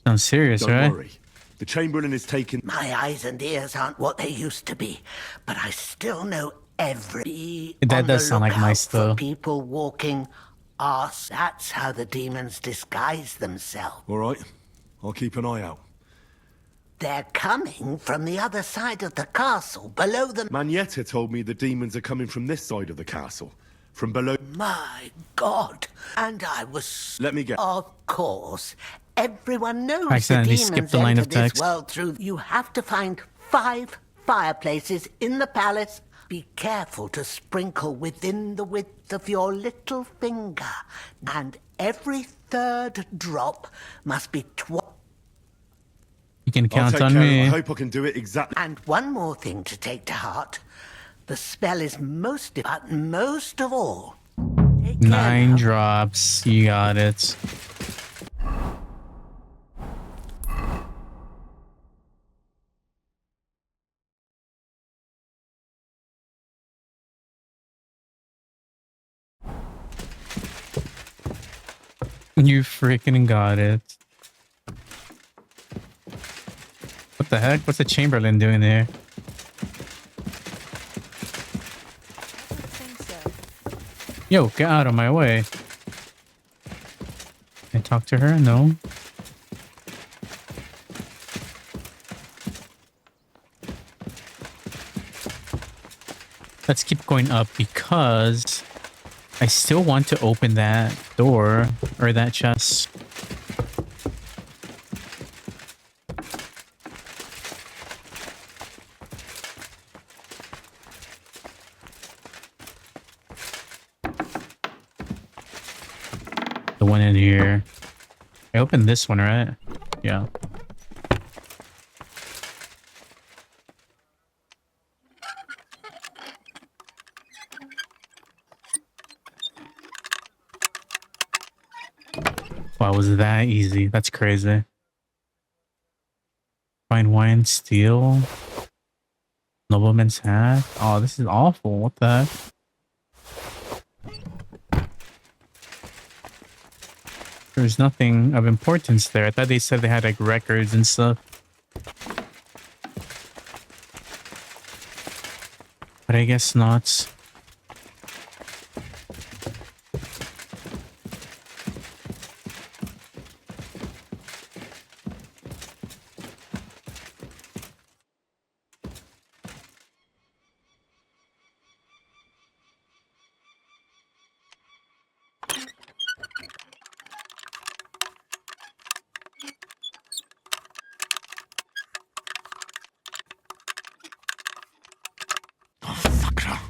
Sounds serious, Don't right? worry. The Chamberlain is taking... My eyes and ears aren't what they used to be, but I still know every... That does sound like my stuff. People walking arse. That's how the demons disguise themselves. All right. I'll keep an eye out. They're coming from the other side of the castle, below the... Manietta told me the demons are coming from this side of the castle. From below... My God. And I was... Let me get... Of course. Everyone knows Accidentally the demons skipped the line enter of text. this world through... You have to find 5 fireplaces in the palace Be careful to sprinkle within the width of your little finger, and every third drop must be You can I'll count take on care. me. I hope I can do it exactly. And one more thing to take to heart. The spell is but most of all, take care 9 now. drops. You got it. You freaking got it. What the heck? What's the Chamberlain doing there? Yo, get out of my way. Can I talk to her? No. Let's keep going up because I still want to open that door or that chest. The one in here. I opened this one, right? Yeah. Wow, was that easy? That's crazy. Fine wine, steel. Nobleman's hat. Oh, this is awful. What the heck? There's nothing of importance there. I thought they said they had like records and stuff. But I guess not.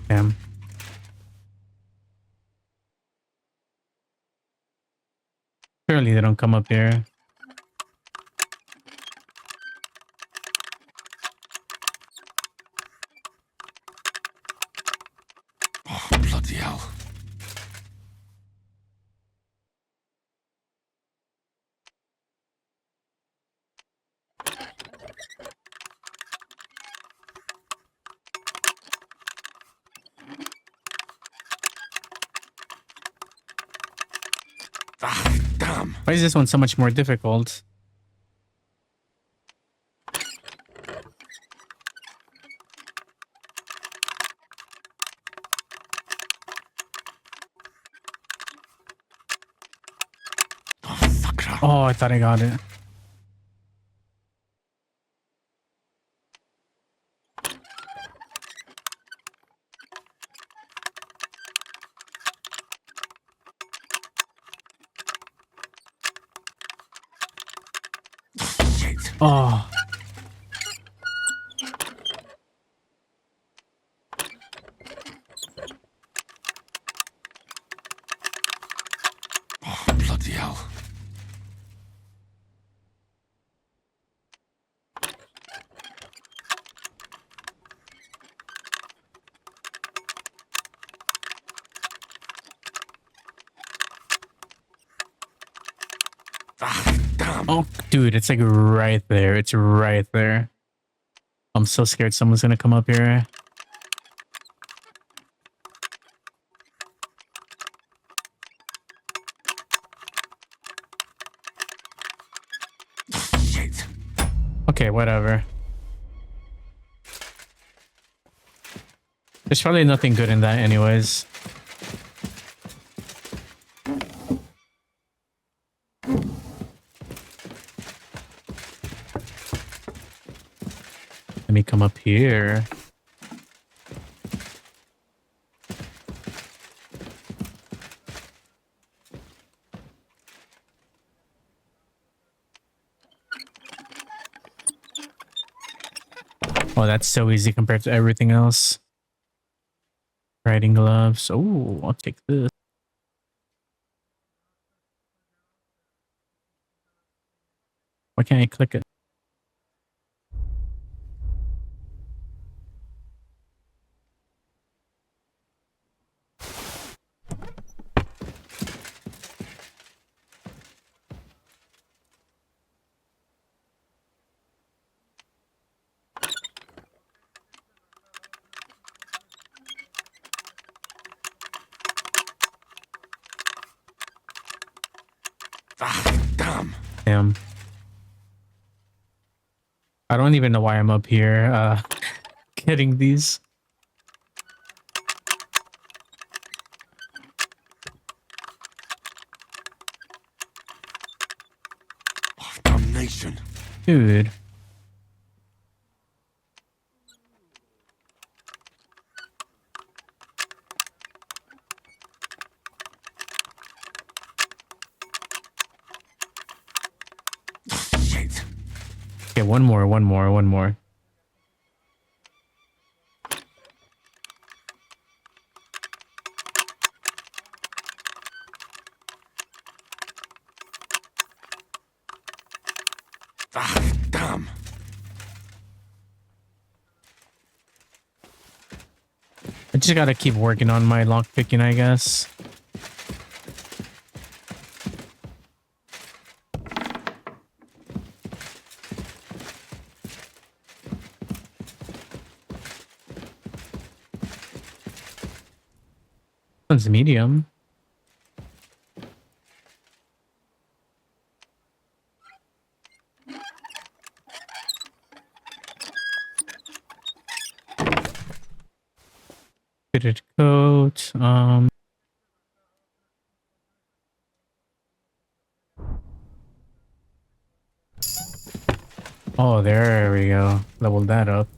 Damn. Surely they don't come up here. Oh, bloody hell. Ah, damn. Why is this one so much more difficult? Oh, I thought I got it. Shit. Oh. Oh, bloody hell. Ah, damn. Oh, dude, it's like right there. It's right there. I'm so scared someone's gonna come up here. Shit. Okay, whatever. There's probably nothing good in that anyways. Let me come up here. Oh, that's so easy compared to everything else. Riding gloves. Oh, I'll take this. Why can't I click it? Damn. I don't even know why I'm up here getting these. Damnation. Dude. Shit. Okay, one more. Damn. I just gotta keep working on my lockpicking, I guess. One's medium. Fitted coat. Oh, there we go. Leveled that up.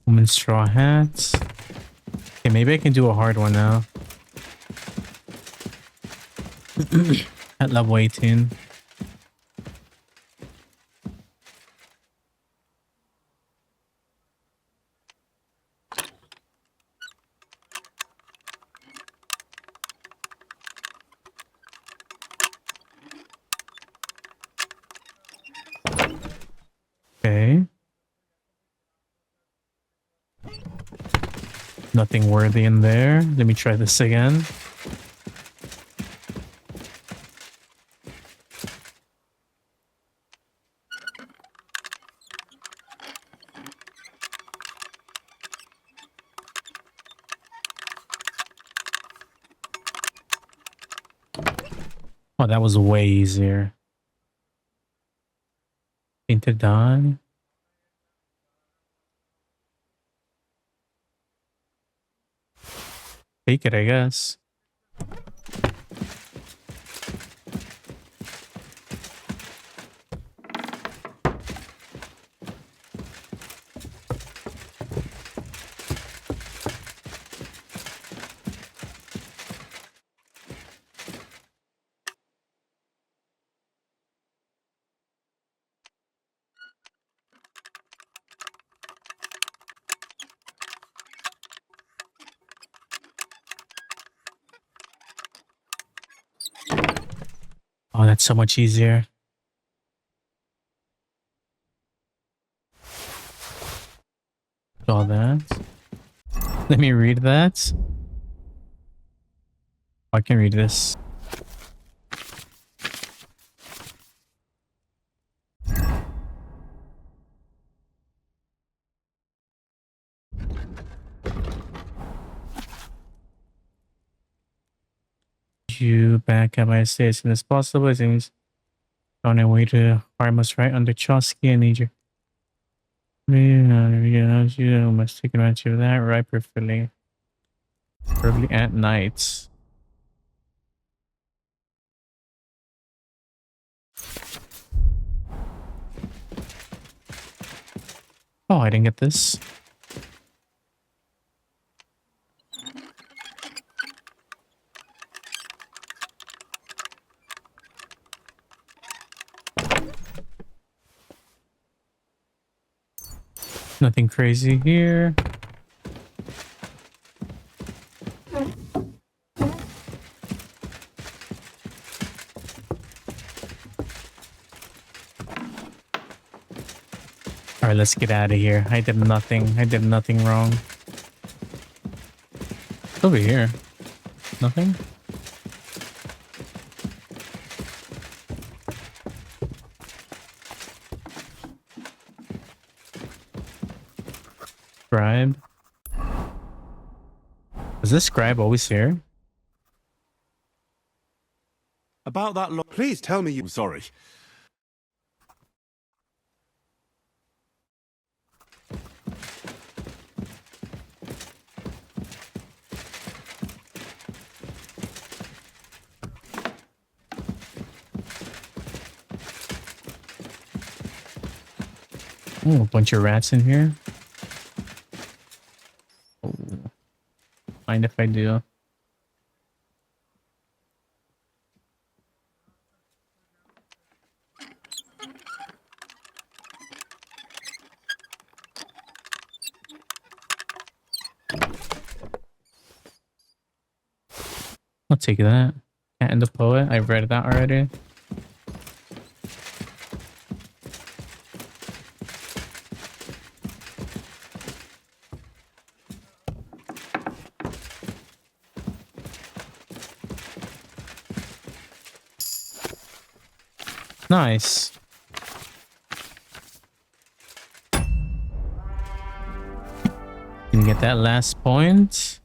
Woman's straw hats. Okay, maybe I can do a hard one now. At level 18. Okay. Nothing worthy in there. Let me try this again. Oh, that was way easier. Painted dye. Take it, I guess. Oh, that's so much easier. All that. Let me read that. I can read this. You back at my stay as soon as possible. It seems on our way to harm us right under Chosky. I need you. You must take advantage of that right perfectly. Probably at night. Oh, I didn't get this. Nothing crazy here. All right, let's get out of here. I did nothing. I did nothing wrong. Over here. Nothing? Scribe. Is this scribe always here? About that Please tell me you... I'm sorry. Oh, a bunch of rats in here. Oh. Mind if I do? I'll take that. Cat and the Poet. I've read that already. Nice. Can get that last point.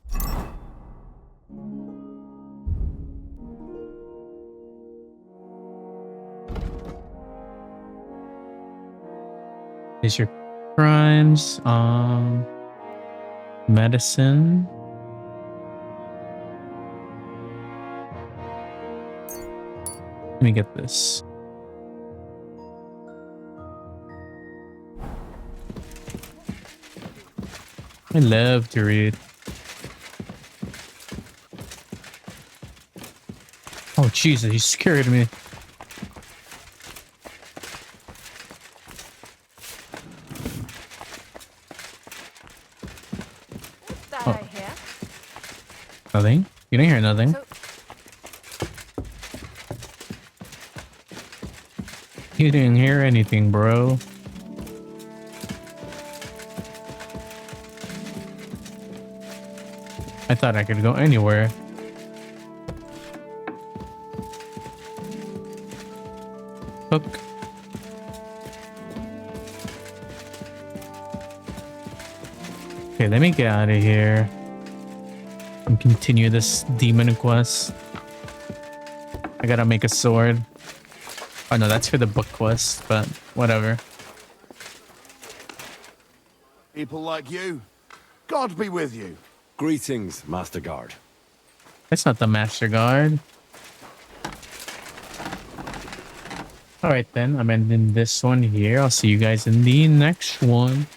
Here's your crimes. Medicine. Let me get this. I love to read. Oh Jesus, he scared me. That I hear. Nothing? You didn't hear nothing? So, You didn't hear anything, bro. I thought I could go anywhere. Hook. Okay, let me get out of here and continue this demon quest. I gotta make a sword. Oh no, that's for the book quest, but whatever. People like you, God be with you. Greetings, Master Guard. That's not the Master Guard. Alright then, I'm ending this one here. I'll see you guys in the next one.